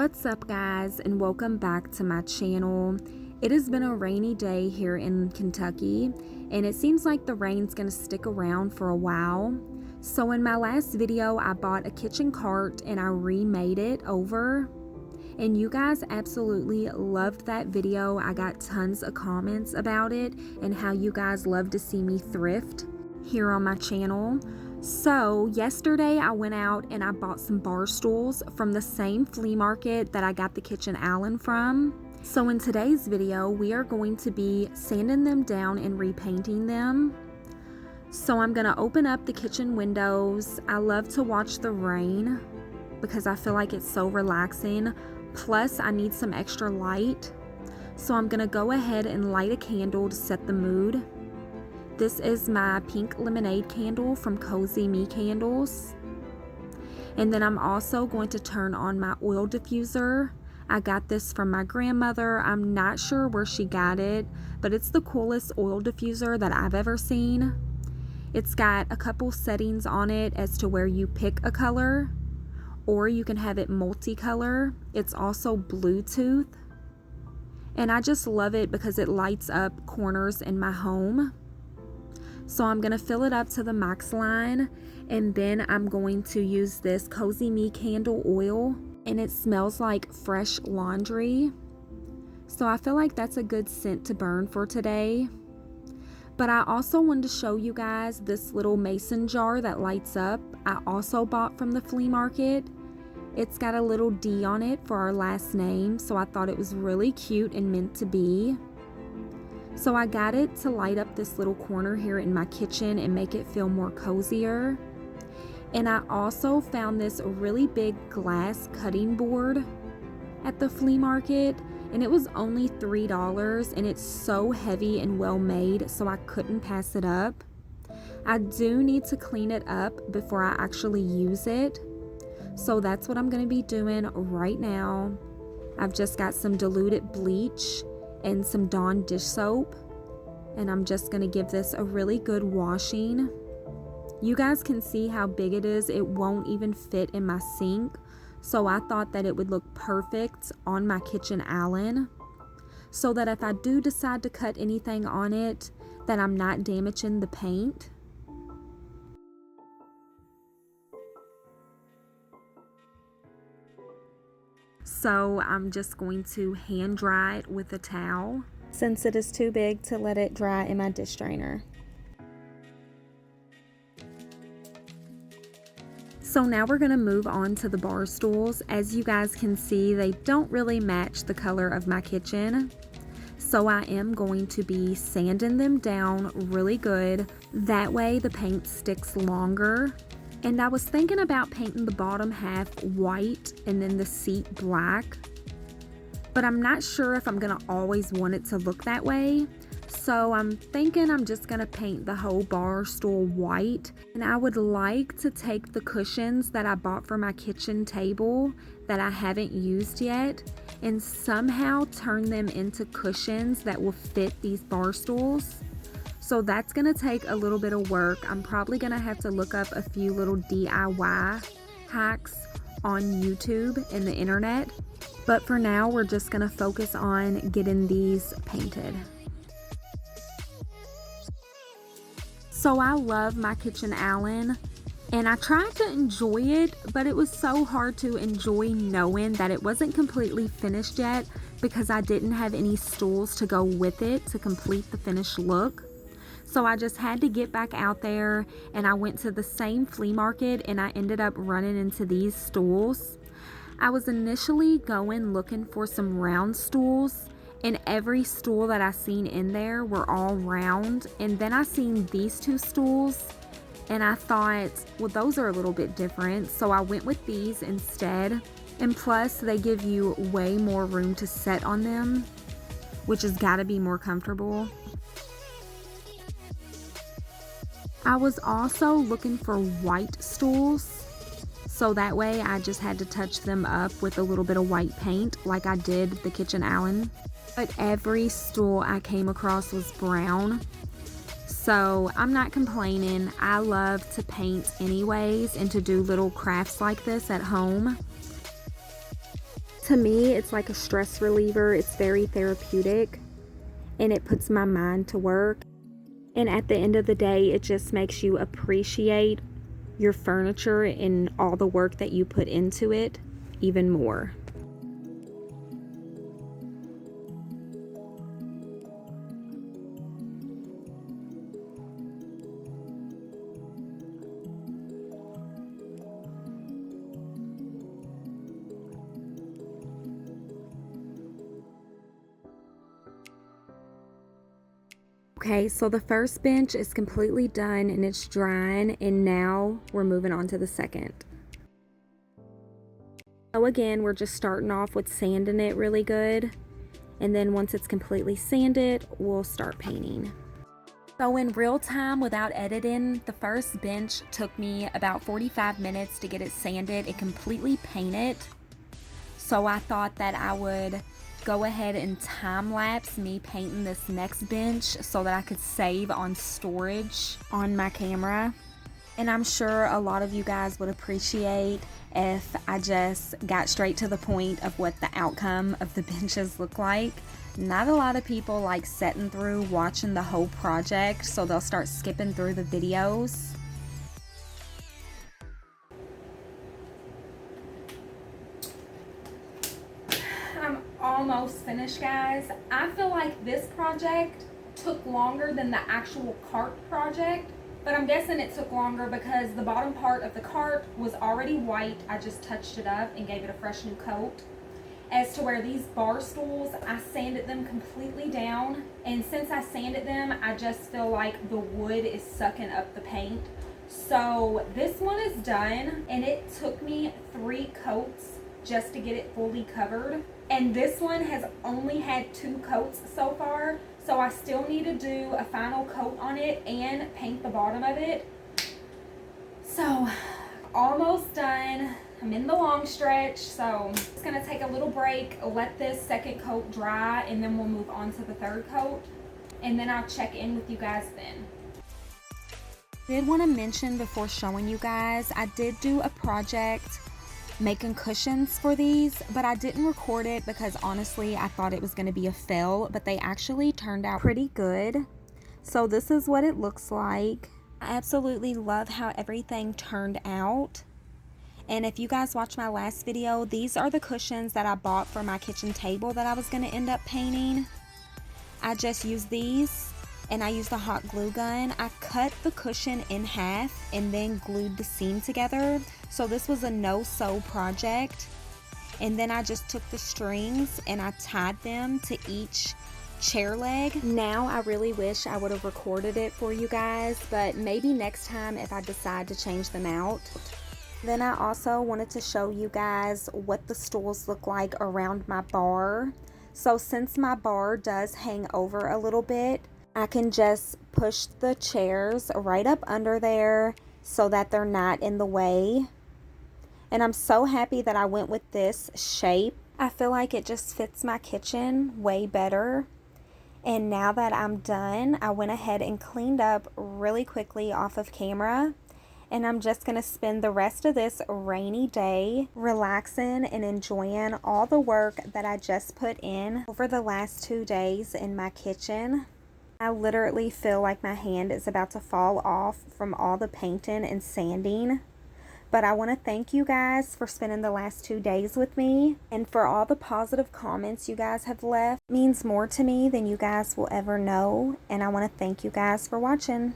What's up guys, and welcome back to my channel. It has been a rainy day here in Kentucky, and it seems like the rain's gonna stick around for a while. So in my last video I bought a kitchen cart and I remade it over, and you guys absolutely loved that video. I got tons of comments about it and how you guys love to see me thrift here on my channel. So yesterday I went out and I bought some bar stools from the same flea market that I got the kitchen Allen from. So in today's video we are going to be sanding them down and repainting them. So I'm gonna open up the kitchen windows. I love to watch the rain because I feel like it's so relaxing. Plus I need some extra light. So I'm gonna go ahead and light a candle to set the mood. This is my pink lemonade candle from Cozy Me Candles. And then I'm also going to turn on my oil diffuser. I got this from my grandmother. I'm not sure where she got it, but it's the coolest oil diffuser that I've ever seen. It's got a couple settings on it as to where you pick a color, or you can have it multicolor. It's also Bluetooth. And I just love it because it lights up corners in my home. So I'm going to fill it up to the max line, and then I'm going to use this Cozy Me candle oil, and it smells like fresh laundry. So I feel like that's a good scent to burn for today. But I also wanted to show you guys this little mason jar that lights up. I also bought from the flea market. It's got a little D on it for our last name, so I thought it was really cute and meant to be. So I got it to light up this little corner here in my kitchen and make it feel more cozier. And I also found this really big glass cutting board at the flea market, and it was only $3, and it's so heavy and well made, so I couldn't pass it up. I do need to clean it up before I actually use it. So that's what I'm going to be doing right now. I've just got some diluted bleach and some Dawn dish soap, and I'm just going to give this a really good washing. You guys can see how big it is. It won't even fit in my sink, so I thought that it would look perfect on my kitchen Allen, so that if I do decide to cut anything on it, that I'm not damaging the paint. So I'm just going to hand dry it with a towel, since it is too big to let it dry in my dish drainer. So now we're going to move on to the bar stools. As you guys can see, they don't really match the color of my kitchen. So I am going to be sanding them down really good. That way the paint sticks longer. And I was thinking about painting the bottom half white and then the seat black, but I'm not sure if I'm gonna always want it to look that way. So I'm thinking I'm just gonna paint the whole bar stool white, and I would like to take the cushions that I bought for my kitchen table that I haven't used yet and somehow turn them into cushions that will fit these bar stools. So that's going to take a little bit of work. I'm probably going to have to look up a few little DIY hacks on YouTube and the internet. But for now, we're just going to focus on getting these painted. So I love my kitchen Allen, and I tried to enjoy it, but it was so hard to enjoy knowing that it wasn't completely finished yet because I didn't have any stools to go with it to complete the finished look. So I just had to get back out there, and I went to the same flea market and I ended up running into these stools. I was initially going looking for some round stools, and every stool that I seen in there were all round. And then I seen these two stools and I thought, well, those are a little bit different. So I went with these instead. And plus they give you way more room to sit on them, which has got to be more comfortable. I was also looking for white stools, so that way I just had to touch them up with a little bit of white paint like I did the kitchen Allen. But every stool I came across was brown, so I'm not complaining. I love to paint anyways and to do little crafts like this at home. To me, it's like a stress reliever. It's very therapeutic and it puts my mind to work. And at the end of the day, it just makes you appreciate your furniture and all the work that you put into it even more. Okay, so the first bench is completely done and it's drying, and now we're moving on to the second. So again, we're just starting off with sanding it really good, and then once it's completely sanded, we'll start painting. So in real time, without editing, the first bench took me about 45 minutes to get it sanded and completely painted. So I thought that I would go ahead and time lapse me painting this next bench so that I could save on storage on my camera. And I'm sure a lot of you guys would appreciate if I just got straight to the point of what the outcome of the benches look like. Not a lot of people like sitting through watching the whole project, so they'll start skipping through the videos. I'm almost finished, guys. I feel like this project took longer than the actual cart project, but I'm guessing it took longer because the bottom part of the cart was already white. I just touched it up and gave it a fresh new coat. As to where these bar stools, I sanded them completely down, and since I sanded them, I just feel like the wood is sucking up the paint. So this one is done, and it took me 3 coats just to get it fully covered. And this one has only had 2 coats so far, so I still need to do a final coat on it and paint the bottom of it. So almost done. I'm in the long stretch, so it's gonna take a little break, let this second coat dry, and then we'll move on to the third coat, and then I'll check in with you guys then. I did want to mention before showing you guys, I did do a project making cushions for these, but I didn't record it because honestly I thought it was going to be a fail, but they actually turned out pretty good. So this is what it looks like. I absolutely love how everything turned out. And if you guys watched my last video, these are the cushions that I bought for my kitchen table that I was going to end up painting. I just used these and I used the hot glue gun. I cut the cushion in half and then glued the seam together. So this was a no-sew project. And then I just took the strings and I tied them to each chair leg. Now I really wish I would have recorded it for you guys, but maybe next time if I decide to change them out. Then I also wanted to show you guys what the stools look like around my bar. So since my bar does hang over a little bit, I can just push the chairs right up under there so that they're not in the way. And I'm so happy that I went with this shape. I feel like it just fits my kitchen way better. And now that I'm done, I went ahead and cleaned up really quickly off of camera. And I'm just going to spend the rest of this rainy day relaxing and enjoying all the work that I just put in over the last 2 days in my kitchen. I literally feel like my hand is about to fall off from all the painting and sanding. But I want to thank you guys for spending the last 2 days with me, and for all the positive comments you guys have left. It means more to me than you guys will ever know, and I want to thank you guys for watching.